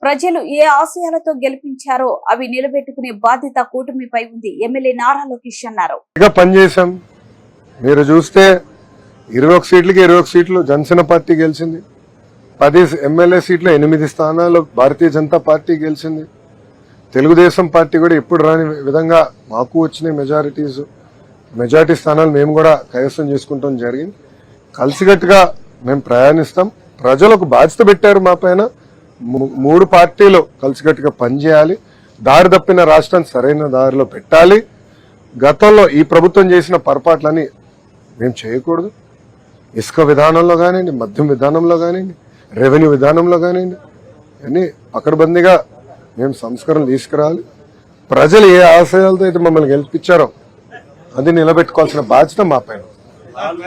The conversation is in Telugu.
ప్రజలు ఏ ఆశయాలతో గెలిపించారో అవి నిలబెట్టుకునే బాధ్యత కూటమిపై ఉంది ఎమ్మెల్యే నారా లోకేష్ అన్నారు. పనిచేశాం. మీరు చూస్తే 21 సీట్లకి 21 సీట్లు జనసేన పార్టీ గెలిచింది. 10 ఎమ్మెల్యే సీట్ల 8 స్థానాలు భారతీయ జనతా పార్టీ గెలిచింది. తెలుగుదేశం పార్టీ కూడా ఎప్పుడు రాని విధంగా మాకు వచ్చిన మెజారిటీ స్థానాలు మేము కూడా కైవసం చేసుకుంటాం జరిగింది. కలిసికట్టుగా మేము ప్రయాణిస్తాం. ప్రజలకు బాధ్యత పెట్టారు మా పైన. 3 పార్టీలు కలిసికట్టుగా పనిచేయాలి. దారి తప్పిన రాష్ట్రాన్ని సరైన దారిలో పెట్టాలి. గతంలో ఈ ప్రభుత్వం చేసిన పొరపాట్లని మేము చేయకూడదు. ఇసుక విధానంలో కానివ్వండి, మద్యం విధానంలో కానివ్వండి, రెవెన్యూ విధానంలో కానివ్వండి, అన్ని పకడ్బందీగా మేము సంస్కరణలు తీసుకురావాలి. ప్రజలు ఏ ఆశయాలతో అయితే మమ్మల్ని గెలిపించారో అది నిలబెట్టుకోవాల్సిన బాధ్యత మా పైన.